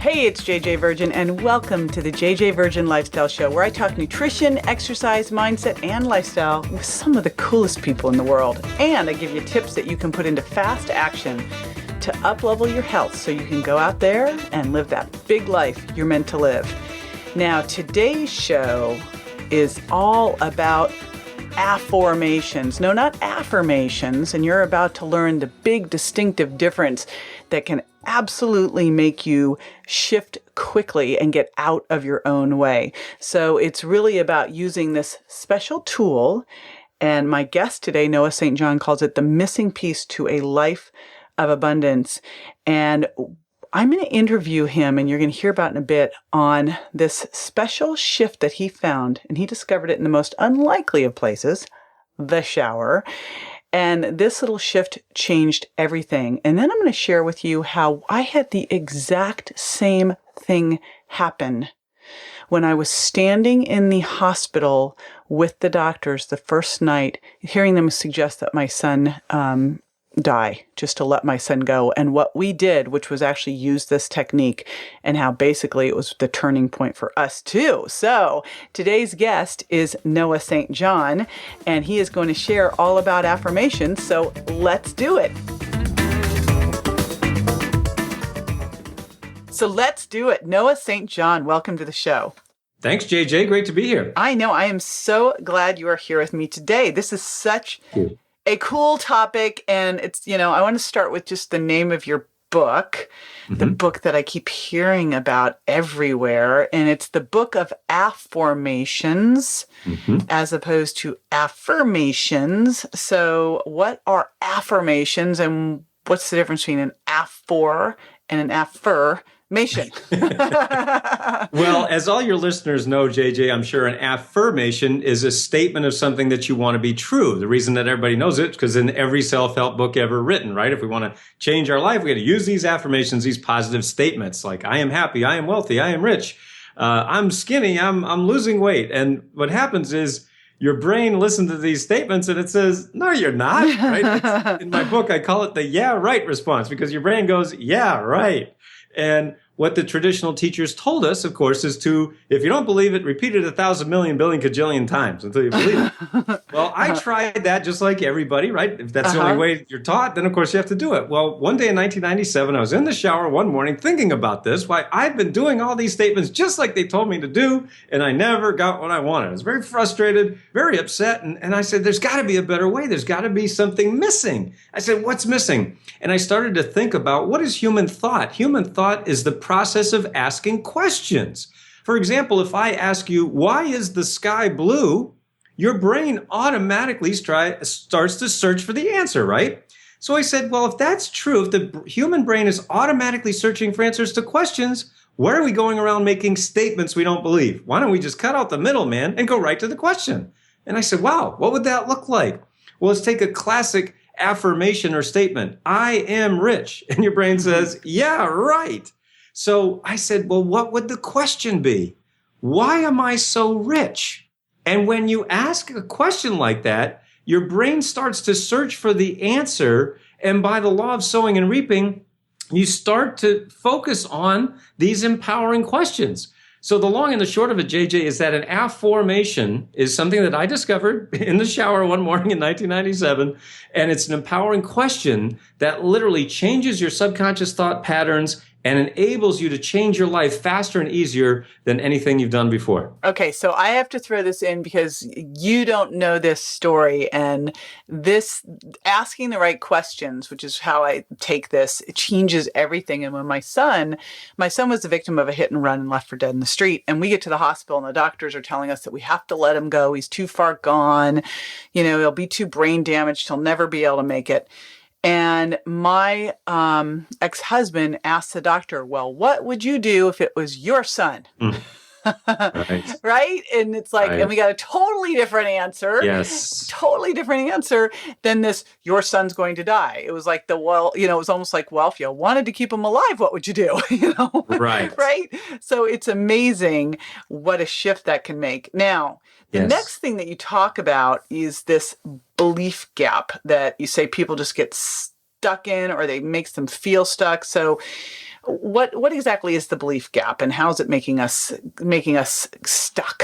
Hey, it's JJ Virgin, and welcome to the JJ Virgin Lifestyle Show, where I talk nutrition, exercise, mindset, and lifestyle with some of the coolest people in the world. And I give you tips that you can put into fast action to up-level your health so you can go out there and live that big life you're meant to live. Now, today's show is all about Afformations. No, not affirmations. And you're about to learn the big distinctive difference that can absolutely make you shift quickly and get out of your own way. So it's really about using this special tool. And my guest today, Noah St. John, calls it the missing piece to a life of abundance. And I'm going to interview him, and you're going to hear about in a bit, on this special shift that he found, and he discovered it in the most unlikely of places, the shower. And this little shift changed everything. And then I'm going to share with you how I had the exact same thing happen when I was standing in the hospital with the doctors the first night, hearing them suggest that my son die, just to let my son go. And what we did, which was actually use this technique, and how basically it was the turning point for us too. So today's guest is Noah St. John, and he is going to share all about affirmations. So let's do it. Noah St. John, welcome to the show. Thanks, JJ. Great to be here. I know. I am so glad you are here with me today. This is such a cool topic, and it's, I want to start with just the name of your book, the book that I keep hearing about everywhere, and it's the Book of Afformations as opposed to affirmations. So what are affirmations, and what's the difference between an affor and an affirmation? Well, as all your listeners know, JJ, I'm sure an affirmation is a statement of something that you want to be true. The reason that everybody knows it is because in every self-help book ever written, right? If we want to change our life, we got to use these affirmations, these positive statements like, I am happy, I am wealthy, I am rich, I'm skinny, I'm losing weight. And what happens is your brain listens to these statements and it says, no, you're not, right? In my book, I call it the yeah, right response, because your brain goes, yeah, right. And what the traditional teachers told us, of course, is to, if you don't believe it, repeat it 1,000 million, billion, kajillion times until you believe it. Well, I tried that just like everybody, right? If that's the only way you're taught, then of course you have to do it. Well, one day in 1997, I was in the shower one morning thinking about this, why I've been doing all these statements just like they told me to do, and I never got what I wanted. I was very frustrated, very upset, and I said, there's got to be a better way. There's got to be something missing. I said, what's missing? And I started to think about, what is human thought? Human thought is the process of asking questions. For example, if I ask you, why is the sky blue? Your brain automatically starts to search for the answer, right? So I said, well, if that's true, if the human brain is automatically searching for answers to questions, why are we going around making statements we don't believe? Why don't we just cut out the middleman and go right to the question? And I said, wow, what would that look like? Well, let's take a classic affirmation or statement. I am rich. And your brain says, yeah, right. So I said, well, what would the question be? Why am I so rich? And when you ask a question like that, your brain starts to search for the answer. And by the law of sowing and reaping, you start to focus on these empowering questions. So the long and the short of it, JJ, is that an affirmation is something that I discovered in the shower one morning in 1997. And it's an empowering question that literally changes your subconscious thought patterns and enables you to change your life faster and easier than anything you've done before. Okay, so I have to throw this in because you don't know this story, and this asking the right questions, which is how I take this, it changes everything. And when my son was the victim of a hit and run and left for dead in the street, and we get to the hospital and the doctors are telling us that we have to let him go. He's too far gone. He'll be too brain damaged. He'll never be able to make it. And my ex-husband asked the doctor, well, what would you do if it was your son? Right. Right? And it's like, Right. And we got a totally different answer. Yes. Totally different answer than this, your son's going to die. It was like it was almost like, well, if you wanted to keep him alive, what would you do? Right. Right? So it's amazing what a shift that can make. Now, the next thing that you talk about is this belief gap that you say people just get stuck in, or they makes them feel stuck. So what exactly is the belief gap, and how is it making us stuck?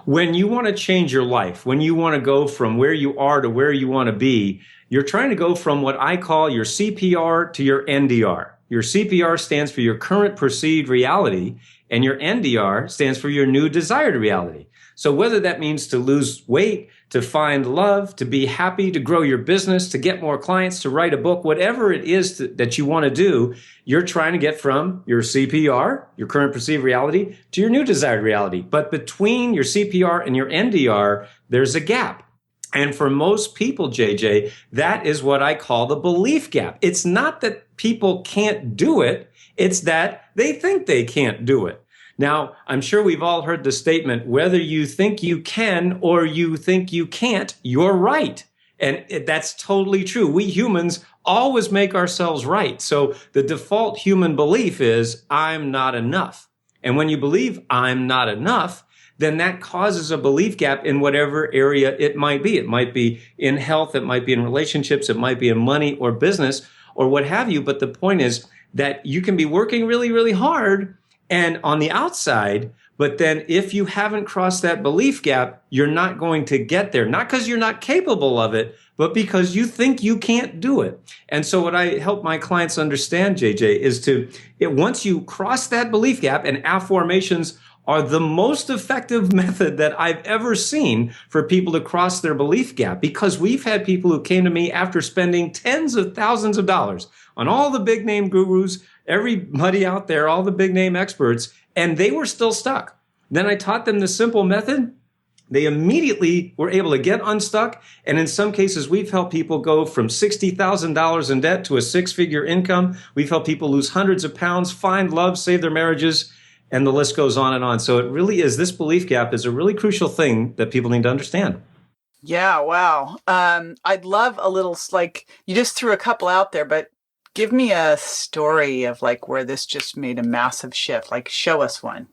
When you want to change your life, when you want to go from where you are to where you want to be, you're trying to go from what I call your CPR to your NDR. Your CPR stands for your current perceived reality, and your NDR stands for your new desired reality. So whether that means to lose weight, to find love, to be happy, to grow your business, to get more clients, to write a book, whatever it is that you want to do, you're trying to get from your CPR, your current perceived reality, to your new desired reality. But between your CPR and your NDR, there's a gap. And for most people, JJ, that is what I call the belief gap. It's not that people can't do it. It's that they think they can't do it. Now, I'm sure we've all heard the statement, whether you think you can or you think you can't, you're right. And that's totally true. We humans always make ourselves right. So the default human belief is, I'm not enough. And when you believe I'm not enough, then that causes a belief gap in whatever area it might be. It might be in health, it might be in relationships, it might be in money or business or what have you. But the point is that you can be working really, really hard and on the outside, but then if you haven't crossed that belief gap, you're not going to get there. Not because you're not capable of it, but because you think you can't do it. And so what I help my clients understand, JJ, is once you cross that belief gap, and Afformations are the most effective method that I've ever seen for people to cross their belief gap, because we've had people who came to me after spending tens of thousands of dollars on all the big name gurus, everybody out there, all the big name experts, and they were still stuck. Then I taught them the simple method. They immediately were able to get unstuck. And in some cases, we've helped people go from $60,000 in debt to a six-figure income. We've helped people lose hundreds of pounds, find love, save their marriages, and the list goes on and on. So it really is, this belief gap is a really crucial thing that people need to understand. Yeah, wow. I'd love a little, like, you just threw a couple out there, but give me a story of like where this just made a massive shift. Like, show us one.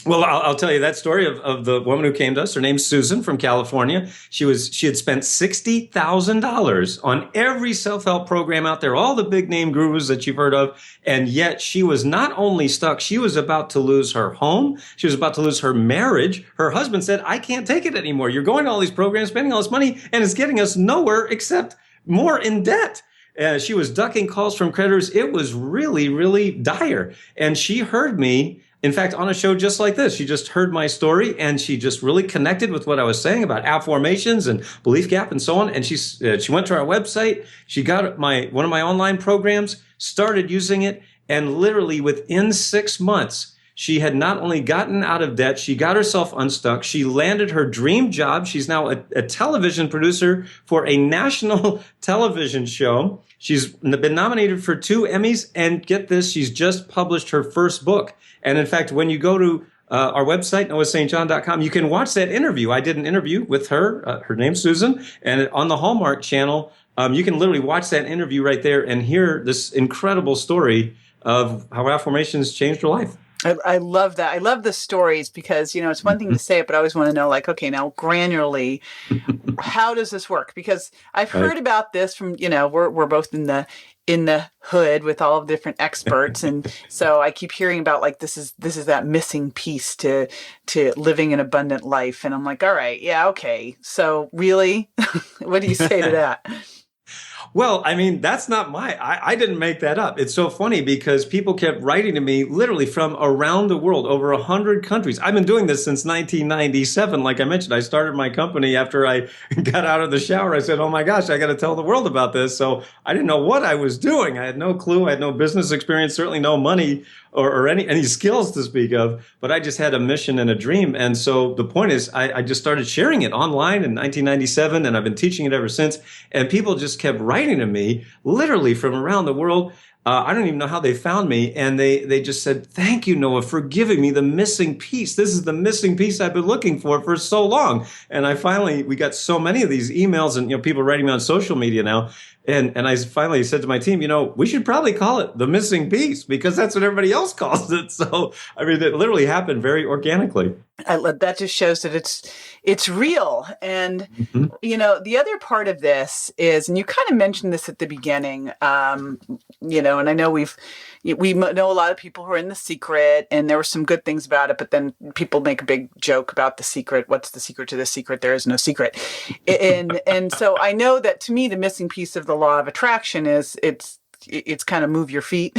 Well, I'll tell you that story of the woman who came to us. Her name's Susan from California. She had spent $60,000 on every self-help program out there, all the big name gurus that you've heard of. And yet she was not only stuck, she was about to lose her home. She was about to lose her marriage. Her husband said, I can't take it anymore. You're going to all these programs, spending all this money, and it's getting us nowhere except more in debt. She was ducking calls from creditors. It was really, really dire. And she heard me, in fact, on a show just like this. She just heard my story and she just really connected with what I was saying about Afformations and belief gap and so on. And she went to our website. She got one of my online programs, started using it, and literally within 6 months, she had not only gotten out of debt, she got herself unstuck. She landed her dream job. She's now a television producer for a national television show. She's been nominated for 2 Emmys, and get this, she's just published her first book. And in fact, when you go to our website, noahstjohn.com, you can watch that interview. I did an interview with her. Her name's Susan, and on the Hallmark Channel, you can literally watch that interview right there and hear this incredible story of how Afformations changed her life. I love that. I love the stories because, it's one thing to say it, but I always want to know, like, okay, now granularly, how does this work? Because I've heard about this from, we're both in the hood with all of the different experts. And so I keep hearing about like, this is that missing piece to living an abundant life. And I'm like, all right, yeah, okay. So really, what do you say to that? Well, I mean, that's not I didn't make that up. It's so funny because people kept writing to me literally from around the world, over 100 countries. I've been doing this since 1997. Like I mentioned, I started my company after I got out of the shower. I said, oh my gosh, I got to tell the world about this. So I didn't know what I was doing. I had no clue. I had no business experience, certainly no money or any skills to speak of, but I just had a mission and a dream. And so the point is, I just started sharing it online in 1997, and I've been teaching it ever since. And people just kept writing to me, literally from around the world. I don't even know how they found me. And they just said, thank you, Noah, for giving me the missing piece. This is the missing piece I've been looking for so long. And we got so many of these emails and, people writing me on social media now. And I finally said to my team, we should probably call it the missing piece because that's what everybody else calls it. So, I mean, it literally happened very organically. That just shows that it's real. And, the other part of this is, and you kind of mentioned this at the beginning, know, and I know we know a lot of people who are in The Secret, and there were some good things about it, but then people make a big joke about The Secret. What's the secret to The Secret? There is no secret. And so I know that to me, the missing piece of the law of attraction is it's kind of move your feet,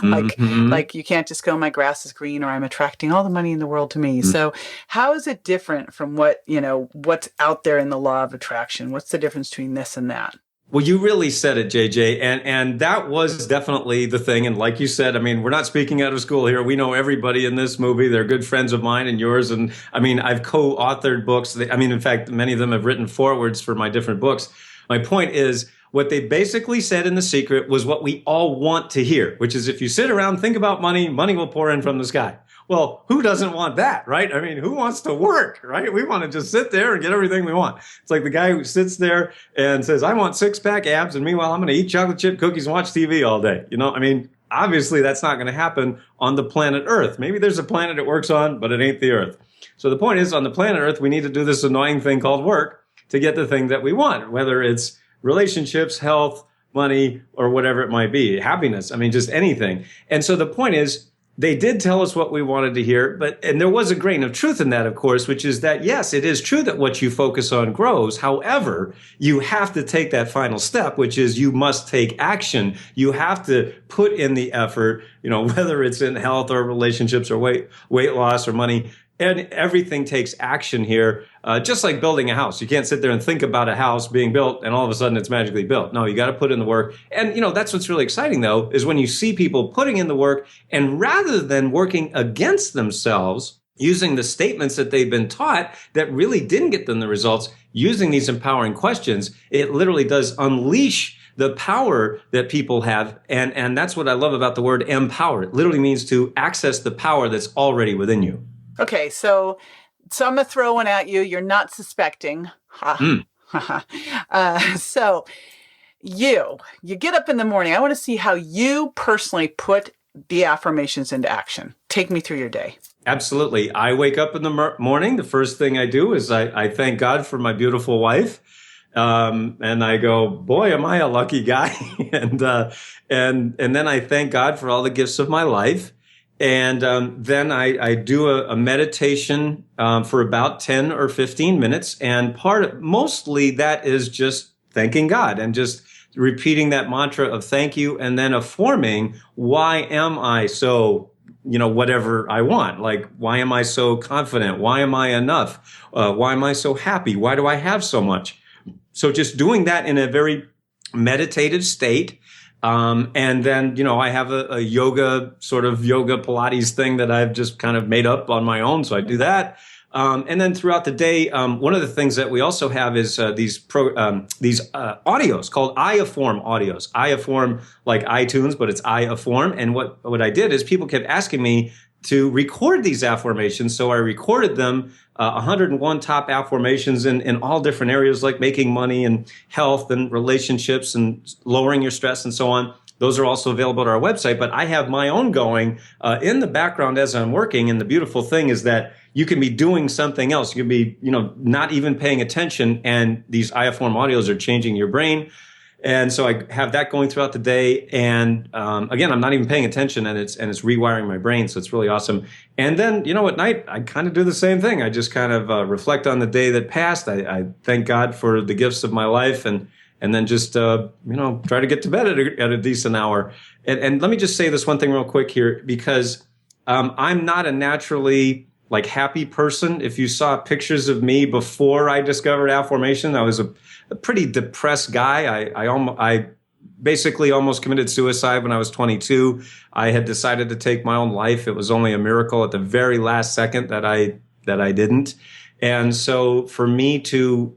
like you can't just go, my grass is green, or I'm attracting all the money in the world to me. So how is it different from what's out there in the law of attraction? What's the difference between this and that? Well, you really said it, JJ, and that was definitely the thing. And like you said, I mean, we're not speaking out of school here. We know everybody in this movie. They're good friends of mine and yours. And I mean, I've co-authored books. In fact, many of them have written forewords for my different books. My point is, what they basically said in The Secret was what we all want to hear, which is if you sit around, think about money, money will pour in from the sky. Well, who doesn't want that, right? I mean, who wants to work, right? We want to just sit there and get everything we want. It's like the guy who sits there and says, I want six-pack abs, and meanwhile, I'm going to eat chocolate chip cookies and watch TV all day. I mean, obviously, that's not going to happen on the planet Earth. Maybe there's a planet it works on, but it ain't the Earth. So the point is, on the planet Earth, we need to do this annoying thing called work to get the thing that we want, whether it's relationships, health, money, or whatever it might be, happiness. I mean, just anything. And so the point is, they did tell us what we wanted to hear, and there was a grain of truth in that, of course, which is that, yes, it is true that what you focus on grows. However, you have to take that final step, which is you must take action. You have to put in the effort, whether it's in health or relationships or weight loss or money. And everything takes action here, just like building a house. You can't sit there and think about a house being built and all of a sudden it's magically built. No, you got to put in the work. And, that's what's really exciting, though, is when you see people putting in the work and rather than working against themselves, using the statements that they've been taught that really didn't get them the results, using these empowering questions, it literally does unleash the power that people have. And that's what I love about the word empower. It literally means to access the power that's already within you. Okay, so I'm going to throw one at you. You're not suspecting. So you get up in the morning. I want to see how you personally put the affirmations into action. Take me through your day. Absolutely. I wake up in the morning. The first thing I do is I thank God for my beautiful wife. And I go, boy, am I a lucky guy. and then I thank God for all the gifts of my life. And then I do a meditation for about 10 or 15 minutes. And mostly that is just thanking God and just repeating that mantra of thank you and then affirming, why am I so, whatever I want? Like, why am I so confident? Why am I enough? Why am I so happy? Why do I have so much? So just doing that in a very meditative state. And then, I have a yoga Pilates thing that I've just kind of made up on my own. So I do that. And then throughout the day, one of the things that we also have is these audios called Afform audios. Afform like iTunes, but it's Afform. And what I did is people kept asking me to record these affirmations. So I recorded them, 101 top affirmations in all different areas like making money and health and relationships and lowering your stress and so on. Those are also available at our website, but I have my own going in the background as I'm working. And the beautiful thing is that you can be doing something else. You can be, not even paying attention. And these Afform audios are changing your brain. And so I have that going throughout the day. And again, I'm not even paying attention and it's rewiring my brain. So it's really awesome. And then, at night, I kind of do the same thing. I just kind of reflect on the day that passed. I thank God for the gifts of my life and then just, try to get to bed at a decent hour. And let me just say this one thing real quick here, because I'm not a naturally happy person. If you saw pictures of me before I discovered Afformation, I was a pretty depressed guy. I basically almost committed suicide when I was 22. I had decided to take my own life. It was only a miracle at the very last second that I didn't. And so for me to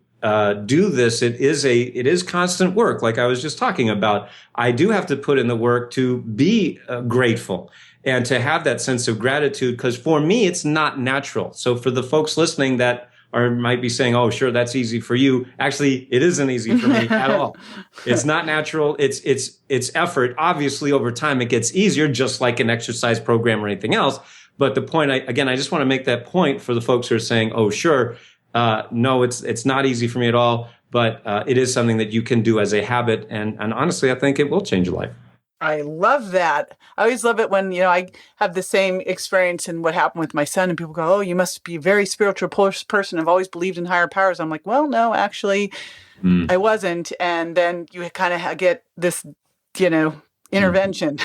do this, it is constant work. Like I was just talking about, I do have to put in the work to be grateful and to have that sense of gratitude, because for me, it's not natural. So for the folks listening that might be saying, oh, sure, that's easy for you. Actually, it isn't easy for me at all. It's not natural. It's effort. Obviously, over time, it gets easier, just like an exercise program or anything else. But the point, I just want to make that point for the folks who are saying, oh, sure, no, it's not easy for me at all. But it is something that you can do as a habit. And honestly, I think it will change your life. I love that. I always love it when, I have the same experience in what happened with my son and people go, oh, you must be a very spiritual person. I've always believed in higher powers. I'm like, well, no, actually, I wasn't. And then you kind of get this, intervention.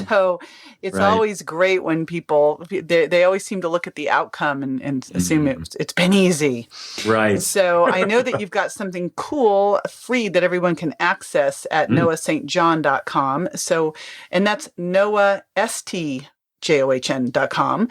So it's Right. always great when people, they always seem to look at the outcome and assume it's been easy. Right. So I know that you've got something cool, free that everyone can access at noahstjohn.com. So, and that's Noah, STJOHN.com.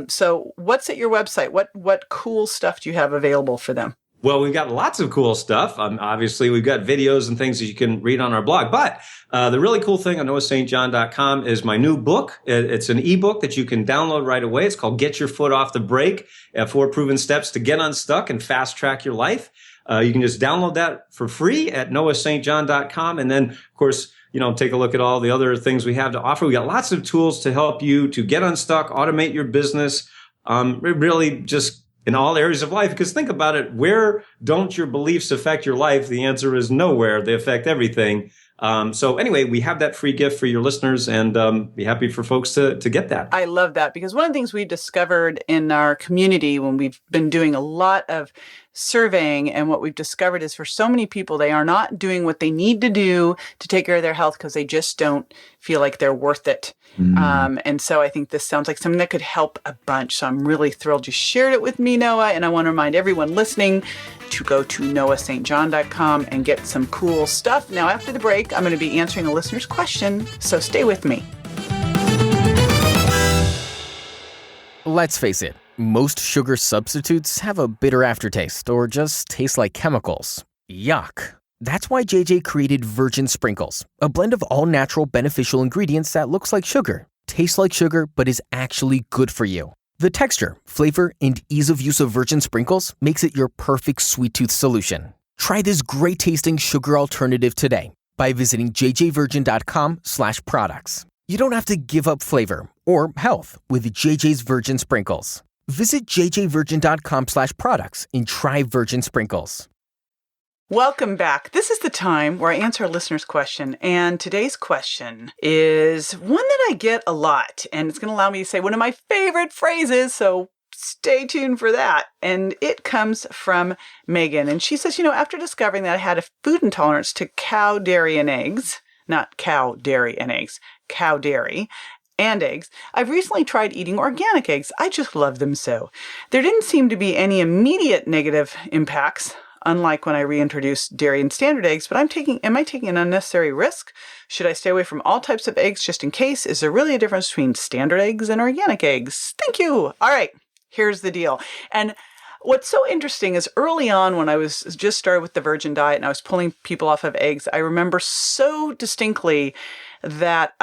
So what's at your website? What cool stuff do you have available for them? Well, we've got lots of cool stuff. Obviously, we've got videos and things that you can read on our blog. But the really cool thing on noahstjohn.com is my new book. It's an ebook that you can download right away. It's called Get Your Foot Off the Brake, 4 Proven Steps to Get Unstuck and Fast Track Your Life. You can just download that for free at noahstjohn.com. And then, of course, take a look at all the other things we have to offer. We got lots of tools to help you to get unstuck, automate your business, really just in all areas of life. Because think about it, where don't your beliefs affect your life? The answer is nowhere. They affect everything. So anyway, we have that free gift for your listeners, and be happy for folks to get that. I love that, because one of the things we discovered in our community when we've been doing a lot of surveying, and what we've discovered is for so many people, they are not doing what they need to do to take care of their health because they just don't feel like they're worth it. And so I think this sounds like something that could help a bunch. So I'm really thrilled you shared it with me, Noah. And I want to remind everyone listening to go to noahstjohn.com and get some cool stuff. Now, after the break, I'm going to be answering a listener's question. So stay with me. Let's face it, most sugar substitutes have a bitter aftertaste or just taste like chemicals. Yuck. That's why JJ created Virgin Sprinkles, a blend of all-natural beneficial ingredients that looks like sugar, tastes like sugar, but is actually good for you. The texture, flavor, and ease of use of Virgin Sprinkles makes it your perfect sweet tooth solution. Try this great-tasting sugar alternative today by visiting jjvirgin.com/products. You don't have to give up flavor or health with JJ's Virgin Sprinkles. Visit jjvirgin.com/products and try Virgin Sprinkles. Welcome back. This is the time where I answer a listener's question. And today's question is one that I get a lot. And it's going to allow me to say one of my favorite phrases. So stay tuned for that. And it comes from Megan. And she says, after discovering that I had a food intolerance to cow dairy and eggs, not cow dairy and eggs, cow dairy and eggs, I've recently tried eating organic eggs. I just love them so. There didn't seem to be any immediate negative impacts, unlike when I reintroduced dairy and standard eggs, but am I taking an unnecessary risk? Should I stay away from all types of eggs just in case? Is there really a difference between standard eggs and organic eggs? Thank you. All right, here's the deal. And what's so interesting is early on when I was just started with the virgin diet and I was pulling people off of eggs, I remember so distinctly that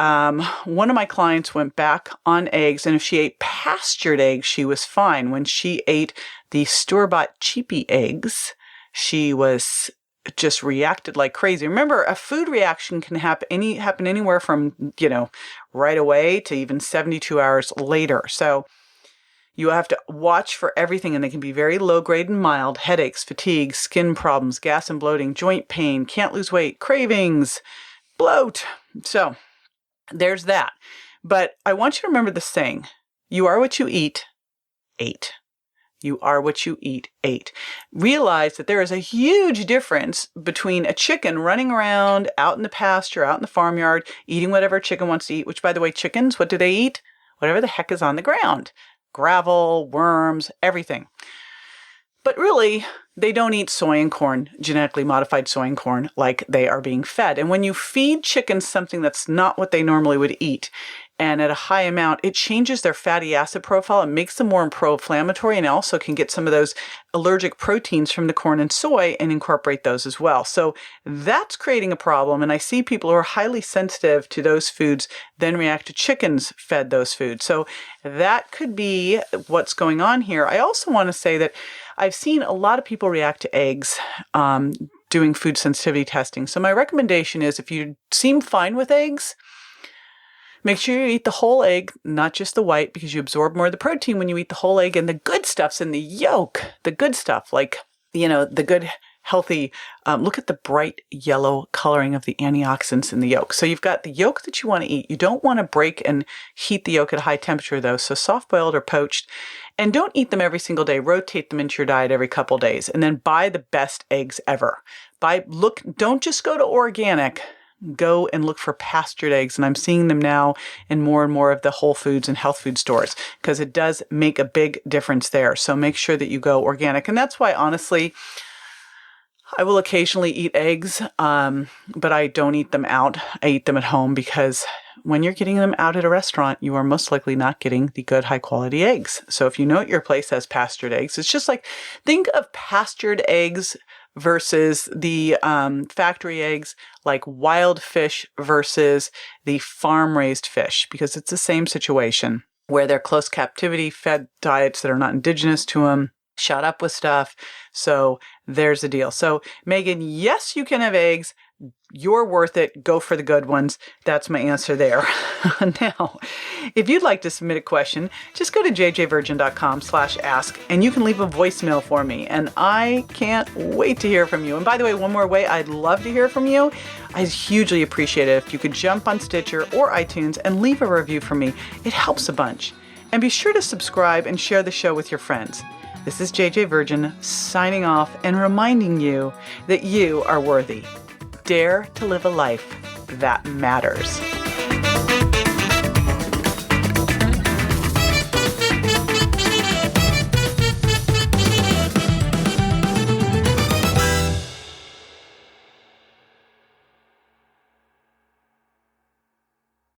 one of my clients went back on eggs, and if she ate pastured eggs, she was fine. When she ate the store-bought cheapy eggs, she was just reacted like crazy. Remember, a food reaction can happen anywhere from, right away to even 72 hours later. So you have to watch for everything, and they can be very low grade and mild: headaches, fatigue, skin problems, gas and bloating, joint pain, can't lose weight, cravings, bloat. So there's that. But I want you to remember this saying: you are what you eat, 8. You are what you eat, 8. Realize that there is a huge difference between a chicken running around out in the pasture, out in the farmyard, eating whatever a chicken wants to eat, which, by the way, chickens, what do they eat? Whatever the heck is on the ground. Gravel, worms, everything. But really, they don't eat soy and corn, genetically modified soy and corn, like they are being fed. And when you feed chickens something that's not what they normally would eat, and at a high amount, it changes their fatty acid profile and makes them more pro-inflammatory, and also can get some of those allergic proteins from the corn and soy and incorporate those as well. So that's creating a problem. And I see people who are highly sensitive to those foods then react to chickens fed those foods. So that could be what's going on here. I also want to say that I've seen a lot of people react to eggs doing food sensitivity testing. So my recommendation is, if you seem fine with eggs, make sure you eat the whole egg, not just the white, because you absorb more of the protein when you eat the whole egg, and the good stuff's in the yolk. The good stuff, like, the good healthy, look at the bright yellow coloring of the antioxidants in the yolk. So you've got the yolk that you want to eat. You don't want to break and heat the yolk at a high temperature though. So soft boiled or poached. And don't eat them every single day. Rotate them into your diet every couple days. And then buy the best eggs ever. Don't just go to organic. Go and look for pastured eggs. And I'm seeing them now in more and more of the Whole Foods and health food stores because it does make a big difference there. So make sure that you go organic. And that's why, honestly, I will occasionally eat eggs, but I don't eat them out. I eat them at home because when you're getting them out at a restaurant, you are most likely not getting the good high quality eggs. So if you know your place has pastured eggs, it's just like, think of pastured eggs versus the factory eggs, like wild fish versus the farm-raised fish, because it's the same situation where they're close captivity fed diets that are not indigenous to them, shot up with stuff. So there's the deal. So Megan, yes, you can have eggs. You're worth it. Go for the good ones. That's my answer there. Now, if you'd like to submit a question, just go to jjvirgin.com/ask and you can leave a voicemail for me. And I can't wait to hear from you. And by the way, one more way I'd love to hear from you. I'd hugely appreciate it if you could jump on Stitcher or iTunes and leave a review for me. It helps a bunch. And be sure to subscribe and share the show with your friends. This is JJ Virgin signing off and reminding you that you are worthy. Dare to live a life that matters.